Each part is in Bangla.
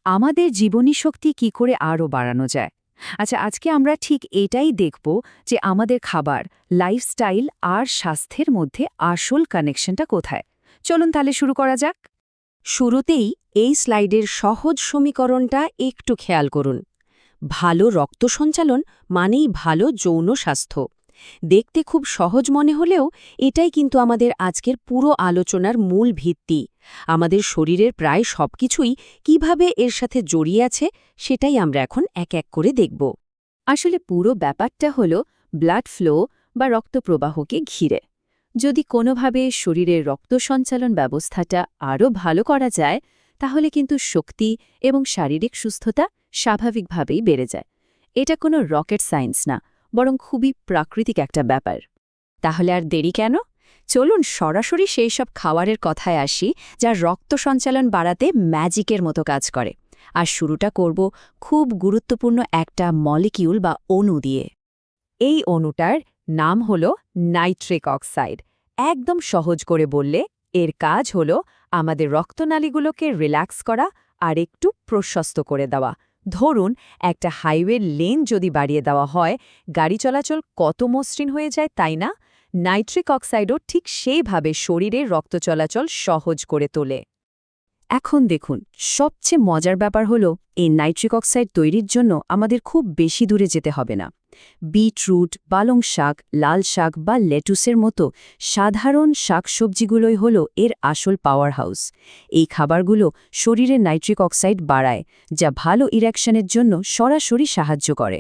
আমাদের জীবনী শক্তি কি করে আরও বাড়ানো যায়। আচ্ছা, আজকে আমরা ঠিক এটাই দেখব যে আমাদের খাবার, লাইফস্টাইল আর স্বাস্থ্যের মধ্যে আসল কানেকশনটা কোথায়। চলুন তাহলে শুরু করা যাক। শুরুতেই এই স্লাইডের সহজ সমীকরণটা একটু খেয়াল করুন। ভালো রক্ত সঞ্চালন মানেই ভালো যৌন স্বাস্থ্য। দেখতে খুব সহজ মনে হলেও এটাই কিন্তু আমাদের আজকের পুরো আলোচনার মূল ভিত্তি। আমাদের শরীরের প্রায় সবকিছুই কিভাবে এর সাথে জড়িয়ে আছে সেটাই আমরা এখন এক এক করে দেখব। আসলে পুরো ব্যাপারটা হলো ব্লাড ফ্লো বা রক্তপ্রবাহকে ঘিরে। যদি কোনোভাবে শরীরের রক্ত সঞ্চালন ব্যবস্থাটা আরও ভালো করা যায়, তাহলে কিন্তু শক্তি এবং শারীরিক সুস্থতা স্বাভাবিকভাবেই বেড়ে যায়। এটা কোনো রকেট সায়েন্স না, বরং খুবই প্রাকৃতিক একটা ব্যাপার। তাহলে আর দেরি কেন? চলুন সরাসরি সেই সব খাবারের কথায় আসি যা রক্ত সঞ্চালন বাড়াতে ম্যাজিকের মতো কাজ করে। আর শুরুটা করব খুব গুরুত্বপূর্ণ একটা মলিকিউল বা অণু দিয়ে। এই অণুটার নাম হল নাইট্রিক অক্সাইড। একদম সহজ করে বললে এর কাজ হল আমাদের রক্তনালীগুলোকে রিল্যাক্স করা আর একটু প্রশস্ত করে দেওয়া। ধরুন একটা হাইওয়ের লেন যদি বাড়িয়ে দেওয়া হয়, গাড়ি চলাচল কত মসৃণ হয়ে যায়, তাই না? নাইট্রিক অক্সাইডও ঠিক সেইভাবে শরীরের রক্ত চলাচল সহজ করে তোলে। এখন দেখুন, সবচেয়ে মজার ব্যাপার হলো এই নাইট্রিক অক্সাইড তৈরির জন্য আমাদের খুব বেশি দূরে যেতে হবে না। বিটরুট, পালং শাক, লাল শাক বা লেটুসের মতো সাধারণ শাকসবজিগুলোই হল এর আসল পাওয়ার হাউস। এই খাবারগুলো শরীরে নাইট্রিক অক্সাইড বাড়ায়, যা ভালো ইরেকশনের জন্য সরাসরি সাহায্য করে।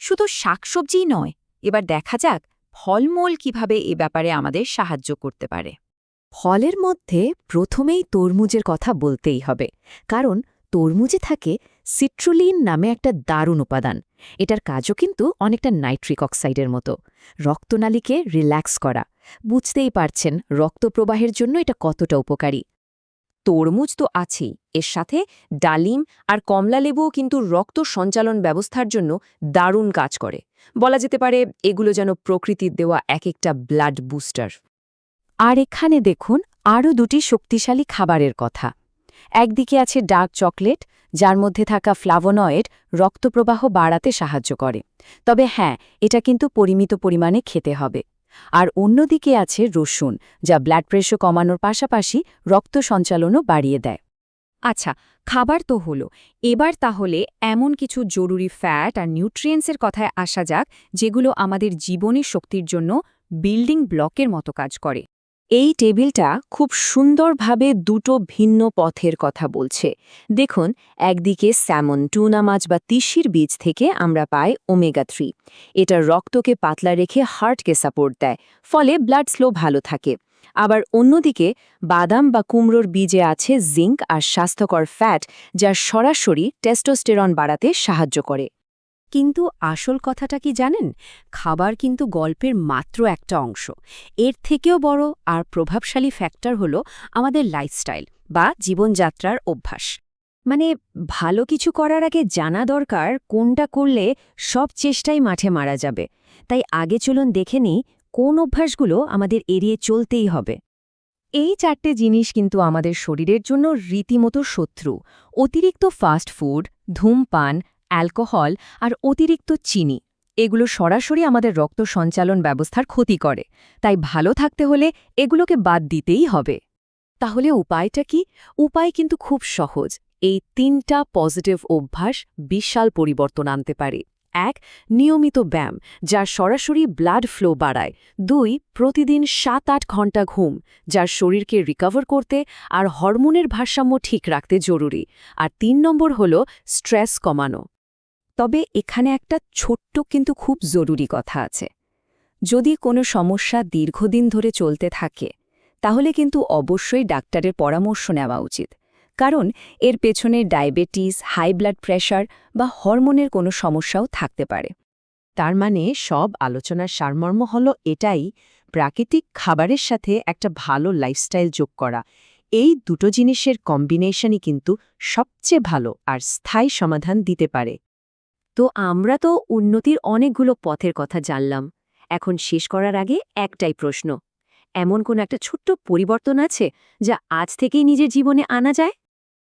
শুধু শাকসবজিই নয়, এবার দেখা যাক ফলমূল কিভাবে এ ব্যাপারে আমাদের সাহায্য করতে পারে। ফলের মধ্যে প্রথমেই তরমুজের কথা বলতেই হবে, কারণ তরমুজে থাকে সিট্রুলিন নামে একটা দারুণ উপাদান। এটার কাজও কিন্তু অনেকটা নাইট্রিক অক্সাইডের মতো, রক্তনালীকে রিল্যাক্স করা। বুঝতেই পারছেন রক্তপ্রবাহের জন্য এটা কতটা উপকারী। তরমুজ তো আছেই, এর সাথে ডালিম আর কমলালেবুও কিন্তু রক্ত সঞ্চালন ব্যবস্থার জন্য দারুণ কাজ করে। বলা যেতে পারে এগুলো যেন প্রকৃতির দেওয়া এক একটা ব্লাড বুস্টার। আর এখানে দেখুন আরও দুটি শক্তিশালী খাবারের কথা। একদিকে আছে ডার্ক চকলেট, যার মধ্যে থাকা ফ্লাভোনয়েড রক্তপ্রবাহ বাড়াতে সাহায্য করে। তবে হ্যাঁ, এটা কিন্তু পরিমিত পরিমাণে খেতে হবে। আর অন্যদিকে আছে রসুন, যা ব্লাড প্রেশার কমানোর পাশাপাশি রক্ত সঞ্চালনও বাড়িয়ে দেয়। আচ্ছা, খাবার তো হলো, এবার তাহলে এমন কিছু জরুরি ফ্যাট আর নিউট্রিয়েন্টসের কথায় আসা যাক যেগুলো আমাদের জীবনী শক্তির জন্য বিল্ডিং ব্লকের মতো কাজ করে। এই টেবিলটা খুব সুন্দরভাবে দুটো ভিন্ন পথের কথা বলছে। দেখুন, একদিকে স্যামন, টুনা মাছ বা তিসির বীজ থেকে আমরা পাই ওমেগা-3। এটা রক্তকে পাতলা রেখে হার্টকে সাপোর্ট দেয়, ফলে ব্লাড ফ্লো ভালো থাকে। আবার অন্যদিকে বাদাম বা কুমড়োর বীজে আছে জিঙ্ক আর স্বাস্থ্যকর ফ্যাট, যা সরাসরি টেস্টোস্টেরন বাড়াতে সাহায্য করে। কিন্তু আসল কথাটা কি জানেন? খাবার কিন্তু গল্পের মাত্র একটা অংশ। এর থেকেও বড় আর প্রভাবশালী ফ্যাক্টর হলো আমাদের লাইফস্টাইল বা জীবনযাত্রার অভ্যাস। মানে ভালো কিছু করার আগে জানা দরকার কোনটা করলে সব চেষ্টাই মাঠে মারা যাবে। তাই আগে চলুন দেখে নিই কোন অভ্যাসগুলো আমাদের এড়িয়ে চলতেই হবে। এই চারটে জিনিস কিন্তু আমাদের শরীরের জন্য রীতিমতো শত্রু। অতিরিক্ত ফাস্ট ফুড, ধূমপান, অ্যালকোহল আর অতিরিক্ত চিনি, এগুলো সরাসরি আমাদের রক্ত সঞ্চালন ব্যবস্থার ক্ষতি করে। তাই ভালো থাকতে হলে এগুলোকে বাদ দিতেই হবে। তাহলে উপায়টা কি? উপায় কিন্তু খুব সহজ। এই তিনটা পজিটিভ অভ্যাস বিশাল পরিবর্তন আনতে পারে। ১. নিয়মিত ব্যায়াম, যা সরাসরি ব্লাড ফ্লো বাড়ায়। ২. প্রতিদিন ৭-৮ ঘণ্টা ঘুম, যা শরীরকে রিকভার করতে আর হরমোনের ভারসাম্য ঠিক রাখতে জরুরি। আর ৩ নম্বর হল স্ট্রেস কমানো। তবে এখানে একটা ছোট্ট কিন্তু খুব জরুরি কথা আছে। যদি কোনো সমস্যা দীর্ঘদিন ধরে চলতে থাকে, তাহলে কিন্তু অবশ্যই ডাক্তারের পরামর্শ নেওয়া উচিত। কারণ এর পেছনে ডায়াবেটিস, হাই ব্লাড প্রেশার বা হরমোনের কোনো সমস্যাও থাকতে পারে। তার মানে সব আলোচনার সারমর্ম হল এটাই, প্রাকৃতিক খাবারের সাথে একটা ভালো লাইফস্টাইল যোগ করা। এই দুটো জিনিসের কম্বিনেশনই কিন্তু সবচেয়ে ভালো আর স্থায়ী সমাধান দিতে পারে। তো আমরা তো উন্নতির অনেকগুলো পথের কথা জানলাম। এখন শেষ করার আগে একটাই প্রশ্ন, এমন কোন একটা ছোট্ট পরিবর্তন আছে যা আজ থেকেই নিজের জীবনে আনা যায়?